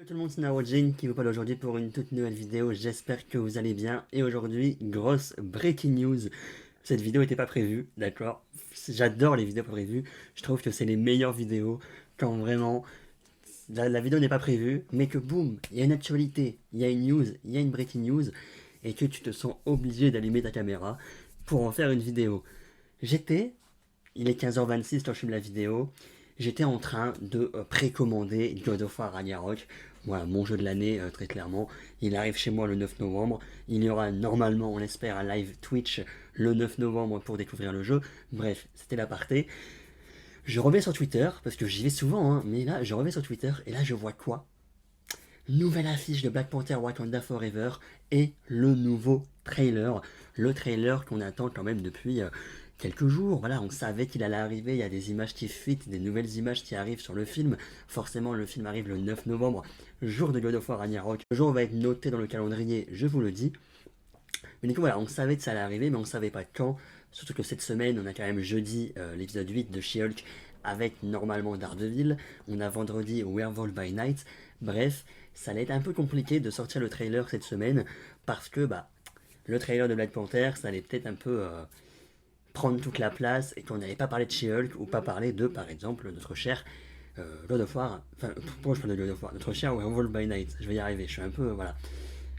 Tout le monde, c'est Narojin qui vous parle aujourd'hui pour une toute nouvelle vidéo. J'espère que vous allez bien. Et aujourd'hui, grosse breaking news. Cette vidéo n'était pas prévue, d'accord? J'adore les vidéos pas prévues. Je trouve que c'est les meilleures vidéos quand vraiment la vidéo n'est pas prévue, mais que boum, il y a une actualité, il y a une news, il y a une breaking news, et que tu te sens obligé d'allumer ta caméra pour en faire une vidéo. J'étais Il est 15h26 quand je filme la vidéo. J'étais en train de précommander God of War Ragnarok. Voilà, mon jeu de l'année, très clairement. Il arrive chez moi le 9 novembre. Il y aura normalement, on l'espère, un live Twitch le 9 novembre pour découvrir le jeu. Bref, c'était l'aparté. Je reviens sur Twitter, parce que j'y vais souvent, hein, mais là, je reviens sur Twitter, et là, je vois quoi? Nouvelle affiche de Black Panther Wakanda Forever et le nouveau trailer. Le trailer qu'on attend quand même depuis quelques jours. Voilà, on savait qu'il allait arriver. Il y a des images qui fuitent, des nouvelles images qui arrivent sur le film. Forcément, le film arrive le 9 novembre, jour de God of War Ragnarok. Le jour va être noté dans le calendrier, je vous le dis. Mais du coup, voilà, on savait que ça allait arriver, mais on ne savait pas quand. Surtout que cette semaine, on a quand même jeudi l'épisode 8 de She-Hulk avec normalement Daredevil. On a vendredi Werewolf by Night. Bref, ça allait être un peu compliqué de sortir le trailer cette semaine parce que le trailer de Black Panther, ça allait peut-être un peu prendre toute la place et qu'on n'allait pas parler de She-Hulk ou pas parler de, par exemple, notre cher God of War. Enfin, pourquoi je parle de God of War? Notre cher Werewolf by Night. Je vais y arriver, je suis un peu. Voilà.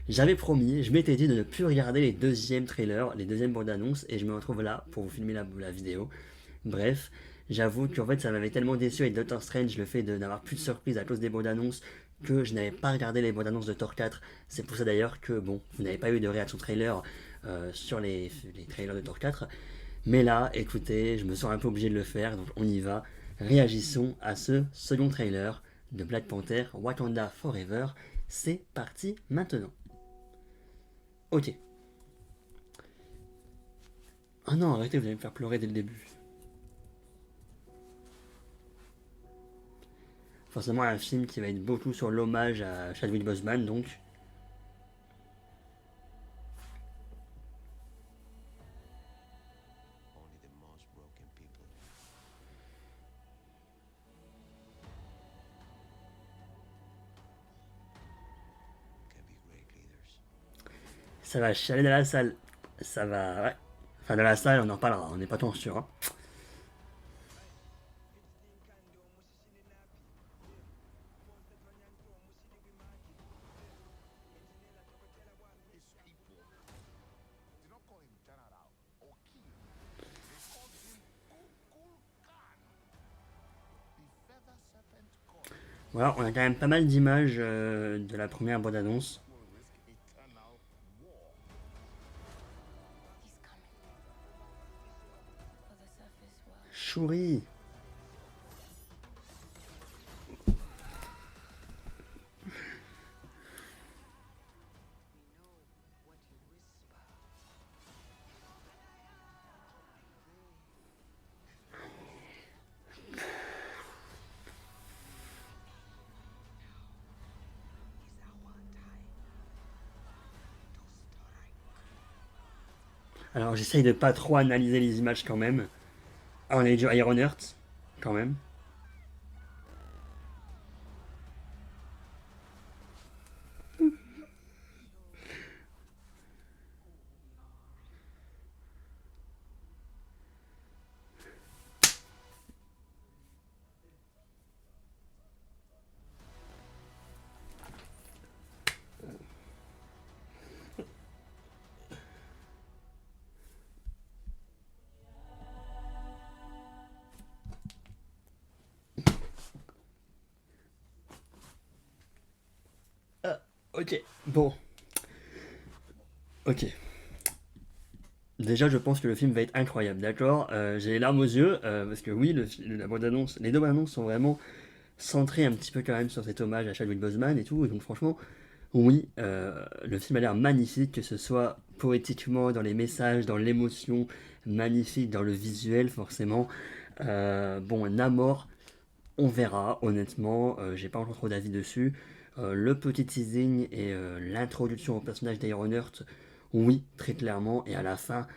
J'avais promis, je m'étais dit de ne plus regarder les deuxièmes trailers, les deuxièmes bandes annonces, et je me retrouve là pour vous filmer la vidéo. Bref, j'avoue qu'en fait ça m'avait tellement déçu avec Doctor Strange le fait n'avoir plus de surprise à cause des bandes annonces que je n'avais pas regardé les bandes annonces de Thor 4. C'est pour ça d'ailleurs que bon, vous n'avez pas eu de réaction trailer sur les trailers de Thor 4. Mais là, écoutez, je me sens un peu obligé de le faire, donc on y va. Réagissons à ce second trailer de Black Panther Wakanda Forever. C'est parti maintenant. Ok. Ah non, arrêtez, vous allez me faire pleurer dès le début. Forcément, un film qui va être beaucoup sur l'hommage à Chadwick Boseman, donc. Only the most broken people can be great leaders. Ça va chialer dans la salle. Ça va. Ouais. Enfin, dans la salle, on en parlera, on n'est pas tant sûr. Hein. Voilà, on a quand même pas mal d'images de la première bande-annonce. Shuri. Alors j'essaye de pas trop analyser les images quand même. Ah, on a eu du Iron Heart, quand même. Ah, ok, bon. Ok. Déjà, je pense que le film va être incroyable, d'accord. J'ai les larmes aux yeux, parce que oui, la bande-annonce, les deux bandes-annonces sont vraiment centrées un petit peu quand même sur cet hommage à Chadwick Boseman et tout, et donc franchement, oui, le film a l'air magnifique, que ce soit poétiquement, dans les messages, dans l'émotion, magnifique, dans le visuel, forcément. Bon, Namor, on verra, honnêtement, j'ai pas encore trop d'avis dessus. Le petit teasing et l'introduction au personnage d'Ironheart, oui, très clairement, et à la fin,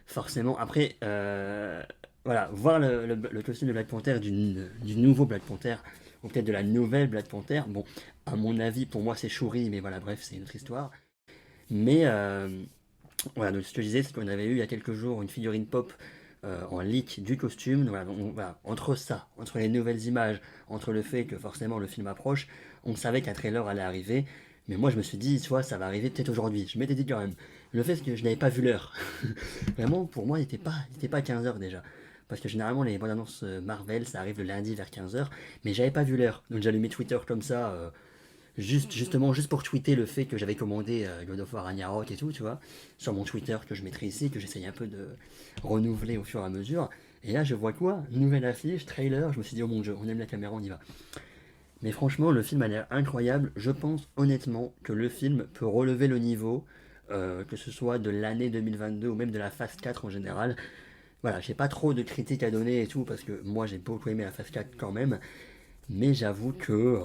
forcément. Après, voilà, voir le costume de Black Panther, du nouveau Black Panther, ou peut-être de la nouvelle Black Panther. Bon, à mon avis, pour moi, c'est Shuri, mais voilà, bref, c'est une autre histoire. Mais voilà, donc ce que je disais, c'est qu'on avait eu il y a quelques jours une figurine pop en leak du costume. Voilà, donc, voilà, entre ça, entre les nouvelles images, entre le fait que forcément le film approche, on savait qu'un trailer allait arriver. Mais moi, je me suis dit, tu vois, ça va arriver peut-être aujourd'hui. Je m'étais dit quand même. Le fait que je n'avais pas vu l'heure, vraiment, pour moi, il était pas 15 heures déjà. Parce que généralement, les bandes annonces Marvel, ça arrive le lundi vers 15 heures. Mais j'avais pas vu l'heure. Donc j'allumais Twitter comme ça. Justement, juste pour tweeter le fait que j'avais commandé God of War Ragnarok et tout, tu vois, sur mon Twitter que je mettrai ici, que j'essaye un peu de renouveler au fur et à mesure. Et là, je vois quoi? Nouvelle affiche, trailer, je me suis dit, oh mon dieu, on aime la caméra, on y va. Mais franchement, le film a l'air incroyable. Je pense honnêtement que le film peut relever le niveau, que ce soit de l'année 2022 ou même de la phase 4 en général. Voilà, j'ai pas trop de critiques à donner et tout, parce que moi j'ai beaucoup aimé la phase 4 quand même. Mais j'avoue que,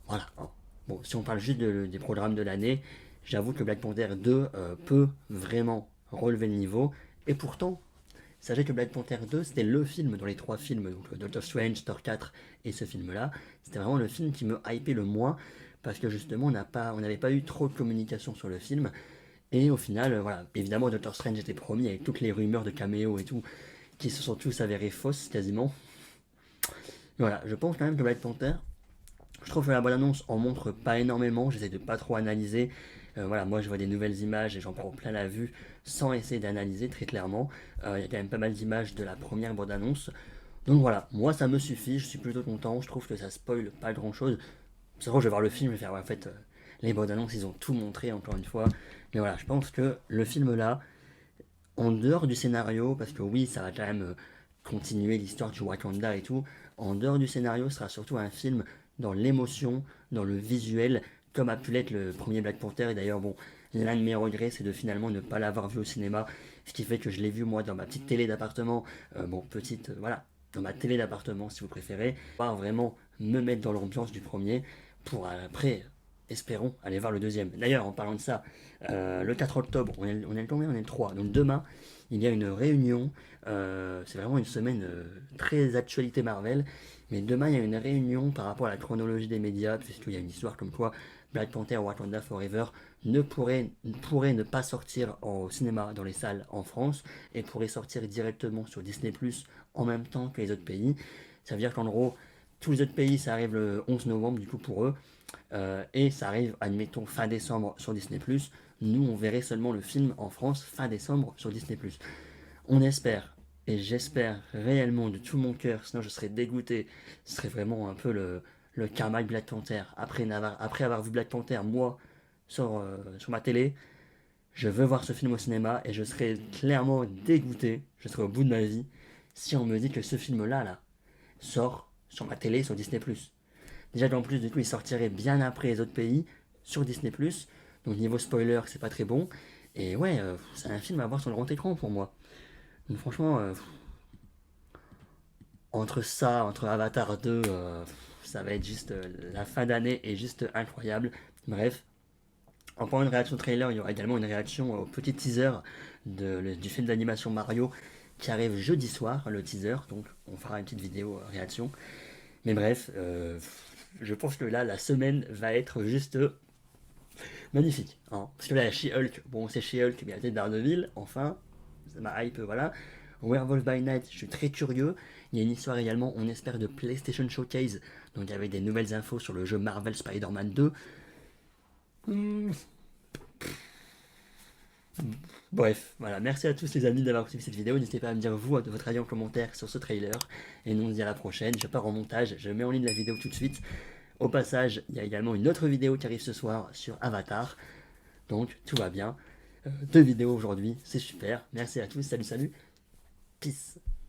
voilà, hein. Bon, si on parle juste des programmes de l'année, j'avoue que Black Panther 2 peut vraiment relever le niveau. Et pourtant, sachez que Black Panther 2, c'était le film dans les trois films, donc Doctor Strange, Thor 4 et ce film-là. C'était vraiment le film qui me hypait le moins, parce que justement, on n'avait pas eu trop de communication sur le film. Et au final, voilà, évidemment, Doctor Strange était promis avec toutes les rumeurs de caméo et tout, qui se sont tous avérées fausses quasiment. Voilà, je pense quand même que Black Panther, je trouve que la bande-annonce en montre pas énormément, j'essaie de pas trop analyser. Voilà, moi je vois des nouvelles images et j'en prends plein la vue sans essayer d'analyser très clairement. Il y a quand même pas mal d'images de la première bande-annonce. Donc voilà, moi ça me suffit, je suis plutôt content, je trouve que ça spoil pas grand-chose. C'est vrai, je vais voir le film, je vais faire, ouais, en fait, les bandes-annonces ils ont tout montré encore une fois. Mais voilà, je pense que le film là, en dehors du scénario, parce que oui, ça va quand même continuer l'histoire du Wakanda et tout, en dehors du scénario, ce sera surtout un film dans l'émotion, dans le visuel, comme a pu l'être le premier Black Panther. Et d'ailleurs, bon, l'un de mes regrets, c'est de finalement ne pas l'avoir vu au cinéma, ce qui fait que je l'ai vu moi dans ma petite télé d'appartement, bon, petite, voilà, dans ma télé d'appartement si vous préférez, pas vraiment me mettre dans l'ambiance du premier, pour après, espérons, aller voir le deuxième. D'ailleurs, en parlant de ça, le 4 octobre, on est le combien? On est le 3. Donc demain, il y a une réunion. C'est vraiment une semaine très actualité Marvel. Mais demain, il y a une réunion par rapport à la chronologie des médias, puisqu'il y a une histoire comme quoi Black Panther Wakanda Forever pourrait ne pas sortir au cinéma dans les salles en France et pourrait sortir directement sur Disney Plus en même temps que les autres pays. Ça veut dire qu'en gros, tous les autres pays, ça arrive le 11 novembre du coup pour eux. Et ça arrive, admettons, fin décembre sur Disney+. Nous, on verrait seulement le film en France fin décembre sur Disney+. On espère, et j'espère réellement de tout mon cœur, sinon je serais dégoûté. Ce serait vraiment un peu le karma de Black Panther. Après avoir vu Black Panther, moi, sur ma télé, je veux voir ce film au cinéma et je serais clairement dégoûté, je serais au bout de ma vie, si on me dit que ce film-là, là, sort sur ma télé sur Disney+. Déjà qu'en plus, du coup, il sortirait bien après les autres pays sur Disney+. Donc niveau spoiler, c'est pas très bon. Et ouais, c'est un film à voir sur le grand écran pour moi. Donc franchement, entre ça, entre Avatar 2, ça va être juste la fin d'année est juste incroyable. Bref, en parlant de réaction trailer, il y aura également une réaction au petit teaser du film d'animation Mario qui arrive jeudi soir, le teaser. Donc on fera une petite vidéo réaction. Mais bref, je pense que là, la semaine va être juste magnifique, hein. Parce que là, She-Hulk, bon, c'est She-Hulk, mais il y a peut-être Daredevil, enfin, ça m'a hype, voilà. Werewolf by Night, je suis très curieux. Il y a une histoire également, on espère, de PlayStation Showcase, donc avec des nouvelles infos sur le jeu Marvel Spider-Man 2. Hmm. Bref, voilà, merci à tous les amis d'avoir suivi cette vidéo. N'hésitez pas à me dire vous, votre avis en commentaire sur ce trailer. Et nous on se dit à la prochaine. Je pars en montage, je mets en ligne la vidéo tout de suite. Au passage, il y a également une autre vidéo qui arrive ce soir sur Avatar. Donc tout va bien. Deux vidéos aujourd'hui, c'est super. Merci à tous, salut salut. Peace.